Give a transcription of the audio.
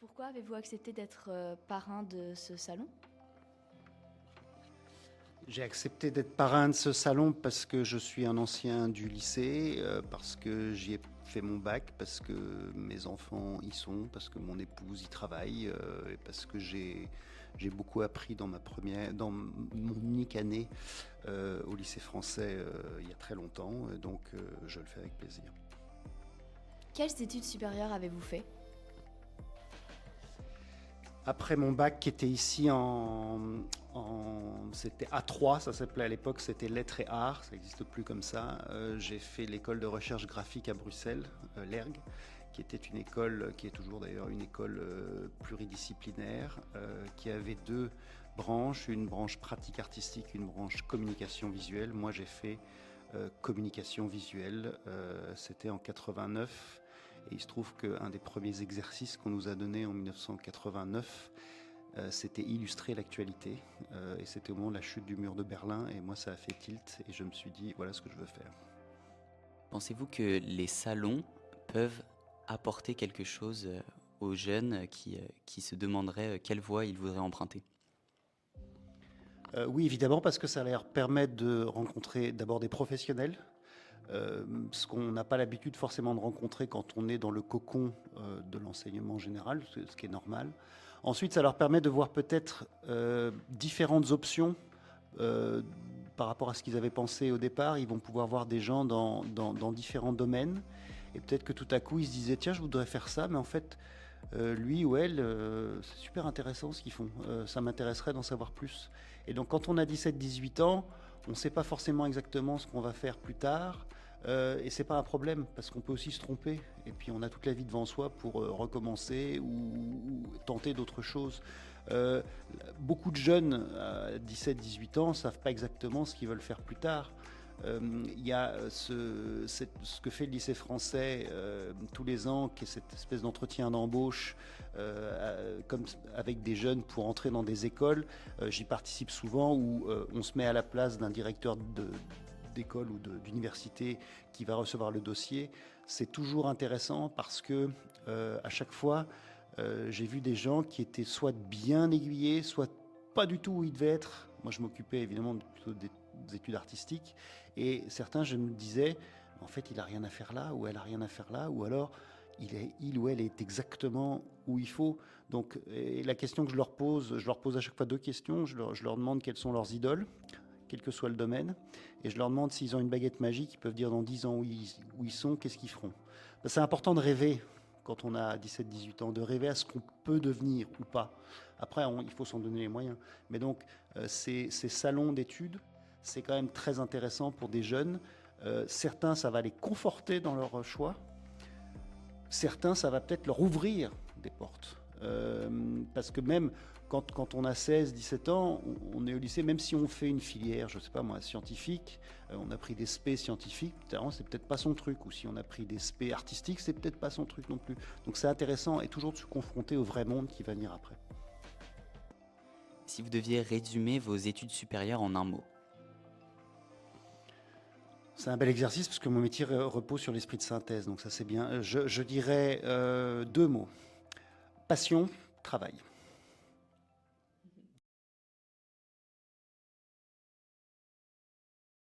Pourquoi avez-vous accepté d'être parrain de ce salon? J'ai accepté d'être parrain de ce salon parce que je suis un ancien du lycée, parce que j'y ai fait mon bac, parce que mes enfants y sont, parce que mon épouse y travaille, et parce que j'ai beaucoup appris dans mon unique année au lycée français il y a très longtemps, donc je le fais avec plaisir. Quelles études supérieures avez-vous fait? Après mon bac qui était ici c'était A3, ça s'appelait à l'époque, c'était Lettres et Arts, ça n'existe plus comme ça. J'ai fait l'école de recherche graphique à Bruxelles, l'ERG, qui était une école, qui est toujours d'ailleurs une école pluridisciplinaire, qui avait deux branches, une branche pratique artistique, une branche communication visuelle. Moi j'ai fait communication visuelle, c'était en 89. Et il se trouve qu'un des premiers exercices qu'on nous a donné en 1989, c'était illustrer l'actualité. Et c'était au moment de la chute du mur de Berlin. Et moi, ça a fait tilt. Et je me suis dit, voilà ce que je veux faire. Pensez-vous que les salons peuvent apporter quelque chose aux jeunes qui se demanderaient quelle voie ils voudraient emprunter? Oui, évidemment, parce que ça leur permet de rencontrer d'abord des professionnels, ce qu'on n'a pas l'habitude forcément de rencontrer quand on est dans le cocon de l'enseignement général, ce qui est normal. Ensuite, ça leur permet de voir peut-être différentes options euh, par rapport à ce qu'ils avaient pensé au départ. Ils vont pouvoir voir des gens dans différents domaines. Et peut-être que tout à coup, ils se disaient, tiens, je voudrais faire ça, mais en fait, lui ou elle, c'est super intéressant ce qu'ils font. Ça m'intéresserait d'en savoir plus. Et donc, quand on a 17-18 ans, on ne sait pas forcément exactement ce qu'on va faire plus tard. Et c'est pas un problème parce qu'on peut aussi se tromper. Et puis on a toute la vie devant soi pour recommencer ou tenter d'autres choses. Euh, Beaucoup de jeunes à 17-18 ans ne savent pas exactement ce qu'ils veulent faire plus tard. Il y a ce que fait le lycée français tous les ans, qui est cette espèce d'entretien d'embauche comme avec des jeunes pour entrer dans des écoles. J'y participe souvent où on se met à la place d'un directeur d'école ou d'université qui va recevoir le dossier. C'est toujours intéressant parce que à chaque fois, j'ai vu des gens qui étaient soit bien aiguillés, soit pas du tout où ils devaient être. Moi, je m'occupais évidemment plutôt des études artistiques. Et certains, je me disais, en fait, il a rien à faire là, ou elle a rien à faire là, ou alors il ou elle est exactement où il faut. Donc, et la question que je leur pose à chaque fois deux questions. Je leur demande quelles sont leurs idoles, quel que soit le domaine, et je leur demande s'ils ont une baguette magique, ils peuvent dire dans 10 ans où ils sont, qu'est-ce qu'ils feront. C'est important de rêver quand on a 17-18 ans, de rêver à ce qu'on peut devenir ou pas. Après, il faut s'en donner les moyens. Mais donc, ces salons d'études, c'est quand même très intéressant pour des jeunes. Certains, ça va les conforter dans leur choix. Certains, ça va peut-être leur ouvrir des portes. Parce que même quand on a 16-17 ans, on est au lycée, même si on fait une filière, je ne sais pas moi, scientifique, on a pris des spé scientifiques, c'est peut-être pas son truc. Ou si on a pris des spé artistiques, c'est peut-être pas son truc non plus. Donc c'est intéressant et toujours de se confronter au vrai monde qui va venir après. Si vous deviez résumer vos études supérieures en un mot? C'est un bel exercice parce que mon métier repose sur l'esprit de synthèse, donc ça c'est bien. Je dirais deux mots. Passion, travail.